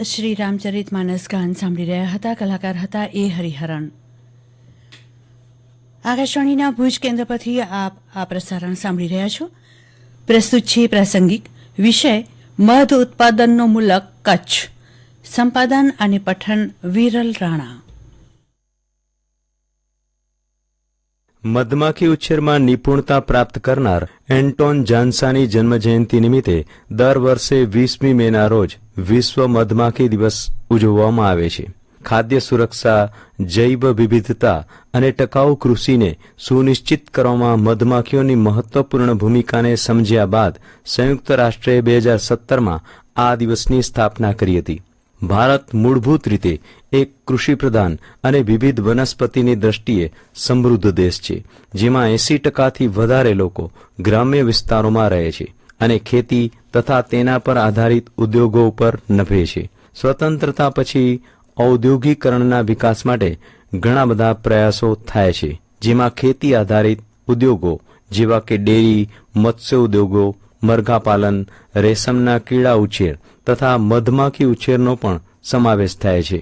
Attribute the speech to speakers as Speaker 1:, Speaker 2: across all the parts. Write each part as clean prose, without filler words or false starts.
Speaker 1: શ્રી રામચરિત માનસ ગાન સાંભળી રહ્યા હતા. કલાકાર હતા એ હરિહરણ. આકાશવાણીના ભુજ કેન્દ્ર પરથી આપ આ પ્રસારણ સાંભળી રહ્યા છો. પ્રસ્તુત છે પ્રાસંગિક વિષય મધ ઉત્પાદનનો મુલક કચ્છ. સંપાદન અને પઠન વિરલ રાણા.
Speaker 2: મધમાખી ઉછેરમાં નિપુણતા પ્રાપ્ત કરનાર એન્ટોન જાન્સાની જન્મજયંતિ નિમિત્તે દર વર્ષે 20મી મેના રોજ વિશ્વ મધમાખી દિવસ ઉજવવામાં આવે છે. ખાદ્ય સુરક્ષા, જૈવ વિવિધતા અને ટકાઉ કૃષિને સુનિશ્ચિત કરવામાં મધમાખીઓની મહત્વપૂર્ણ ભૂમિકાને સમજ્યા બાદ સંયુક્ત રાષ્ટ્રે 2017માં આ દિવસની સ્થાપના કરી હતી. ભારત મૂળભૂત રીતે એક કૃષિપ્રધાન અને વિવિધ વનસ્પતિની દ્રષ્ટિએ સમૃદ્ધ દેશ છે, જેમાં 80%થી વધારે લોકો ગ્રામ્ય વિસ્તારોમાં રહે છે અને ખેતી તથા તેના પર આધારિત ઉદ્યોગો ઉપર નભે છે. સ્વતંત્રતા પછી ઔદ્યોગિકરણના વિકાસ માટે ઘણા બધા પ્રયાસો થાય છે, જેમાં ખેતી આધારિત ઉદ્યોગો જેવા કે ડેરી, મત્સ્ય ઉદ્યોગો, મરઘાપાલન, રેશમના કીડા ઉછેર તથા મધમાખી ઉછેરનો પણ સમાવેશ થાય છે.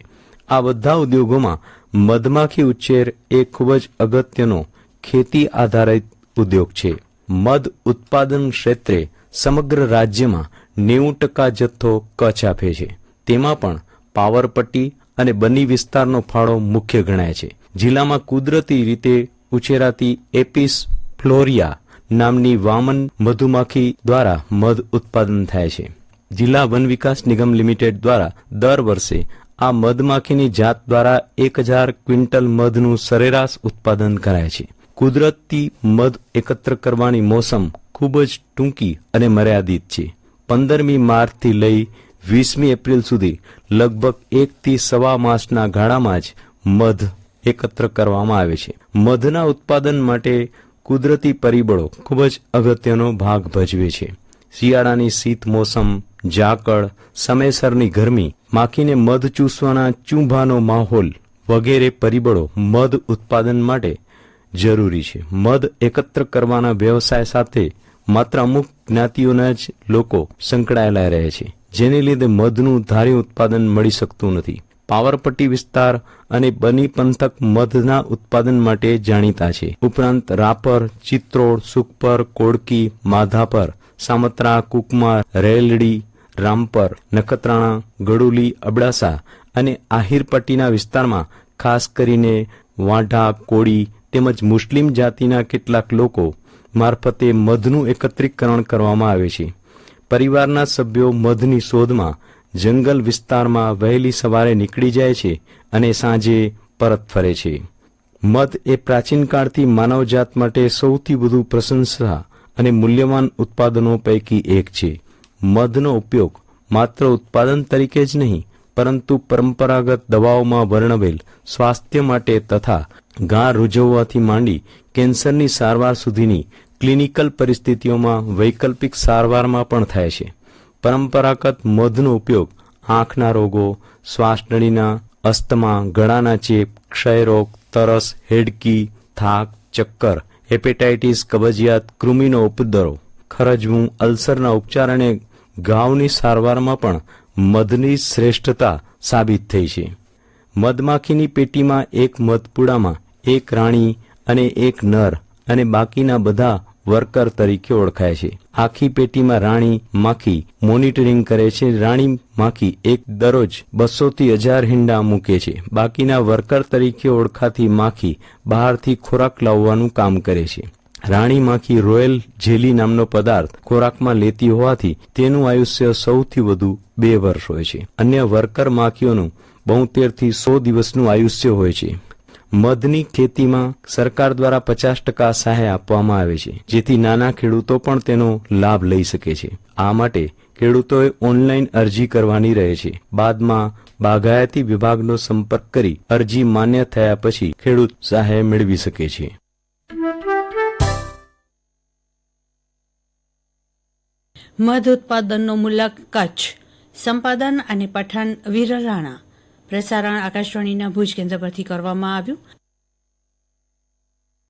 Speaker 2: આ બધા ઉદ્યોગોમાં મધમાખી ઉછેર એ ખૂબ જ અગત્યનો ખેતી આધારિત ઉદ્યોગ છે. મધ ઉત્પાદન ક્ષેત્રે સમગ્ર રાજ્યમાં 90% જથ્થો કચ્છ આપે છે. તેમાં પણ પાવરપટ્ટી અને બન્ની વિસ્તારનો ફાળો મુખ્ય ગણાય છે. જિલ્લામાં કુદરતી રીતે ઉછેરાતી એપિસ ફ્લોરિયા નામની વામન મધુમાખી દ્વારા મધ ઉત્પાદન થાય છે. જિલ્લા વન વિકાસ નિગમ લિમિટેડ દ્વારા દર વર્ષે આ મધમાખીની જાત દ્વારા 1000 ક્વિન્ટલ મધનું સરેરાશ ઉત્પાદન કરાય છે. કુદરતી મધ એકત્ર કરવાની મોસમ ખૂબ જ ટૂંકી અને મર્યાદિત છે. 15મી માર્ચથી લઈ 20મી એપ્રિલ સુધી લગભગ 1 થી સવા માસના ગાળામાં જ મધ એકત્ર કરવામાં આવે છે. મધના ઉત્પાદન માટે કુદરતી પરિબળો ખૂબ જ અગત્યનો ભાગ ભજવે છે. શિયાળાની શીત મોસમ, ઝાકળ, સમયસરની ગરમી, માખીને મધ ચૂસવાના ચૂંભાનો માહોલ વગેરે પરિબળો મધ ઉત્પાદન માટે જરૂરી છે. મધ એકત્ર કરવાના વ્યવસાય સાથે માત્ર અમુક જ્ઞાતિઓના જ લોકો સંકળાયેલા રહે છે, જેને લીધે મધનું ધાર્યું ઉત્પાદન મળી શકતું નથી. પાવરપટ્ટી વિસ્તાર અને બની પંથક મધના ઉત્પાદન માટે જાણીતા છે. ઉપરાંત રાપર, ચિત્રોડ, સુખપર, કોડકી, માધાપર, સામત્રા, કુકમા, રેલડી, રામપર, નખત્રાણા, ગડુલી, અબડાસા અને આહિરપટ્ટીના વિસ્તારમાં ખાસ કરીને વાંઢા, કોળી તેમજ મુસ્લિમ જાતિના કેટલાક લોકો મારફતે મધનું એકત્રીકરણ કરવામાં આવે છે. પરિવારના સભ્યો મધની શોધમાં જંગલ વિસ્તારમાં વહેલી સવારે નીકળી જાય છે અને સાંજે પરત ફરે છે. મધ એ પ્રાચીન કાળથી માનવજાત માટે સૌથી વધુ પ્રશંસા અને મૂલ્યવાન ઉત્પાદનો પૈકી એક છે. મધનો ઉપયોગ માત્ર ઉત્પાદન તરીકે જ નહીં, પરંતુ પરંપરાગત દવાઓમાં વર્ણવેલ સ્વાસ્થ્ય માટે તથા ઘા રૂઝવવાથી માંડી કેન્સરની સારવાર સુધીની ક્લિનિકલ પરિસ્થિતિઓમાં વૈકલ્પિક સારવારમાં પણ થાય છે. પરંપરાગત મધનો ઉપયોગ આંખના રોગો, શ્વાસનળીના, અસ્થમા, ગળાના ચેપ, ક્ષયરોગ, તરસ, હેડકી, થાક, ચક્કર, હેપેટાઇટિસ, કબજિયાત, કૃમિનો ઉપદ્રવ, ખરજવું, અલ્સરના ઉપચાર અને ઘાવની સારવારમાં પણ મધની શ્રેષ્ઠતા સાબિત થઈ છે. મધમાખીની પેટીમાં એક મધપુડામાં એક રાણી અને એક નર અને બાકીના બધા વર્કર તરીકે ઓળખાય છે. આખી પેટીમાં રાણી માખી મોનિટરિંગ કરે છે. રાણી માખી એક દરરોજ 200 થી 1000 હિંડા મૂકે છે. બાકીના વર્કર તરીકે ઓળખાતી માખી બહારથી ખોરાક લાવવાનું કામ કરે છે. રાણી માખી રોયલ જેલી નામનો પદાર્થ ખોરાકમાં લેતી હોવાથી તેનું આયુષ્ય સૌથી વધુ 2 વર્ષ હોય છે. અન્ય વર્કર માખીઓનું 72 થી 100 દિવસનું આયુષ્ય હોય છે. મધની ખેતીમાં સરકાર દ્વારા 50% સહાય આપવામાં આવે છે, જેથી નાના ખેડૂતો પણ તેનો લાભ લઈ શકે છે. આ માટે ખેડૂતોએ ઓનલાઈન અરજી કરવાની રહે છે. બાદમાં બાગાયતી વિભાગનો સંપર્ક કરી અરજી માન્ય થયા પછી ખેડૂત સહાય મેળવી શકે છે.
Speaker 1: મધ ઉત્પાદનનો મુલક કચ્છ. સંપાદન અને પઠન વિરલ રાણા. પ્રસારણ આકાશવાણીના ભુજ કેન્દ્ર પરથી કરવામાં આવ્યું.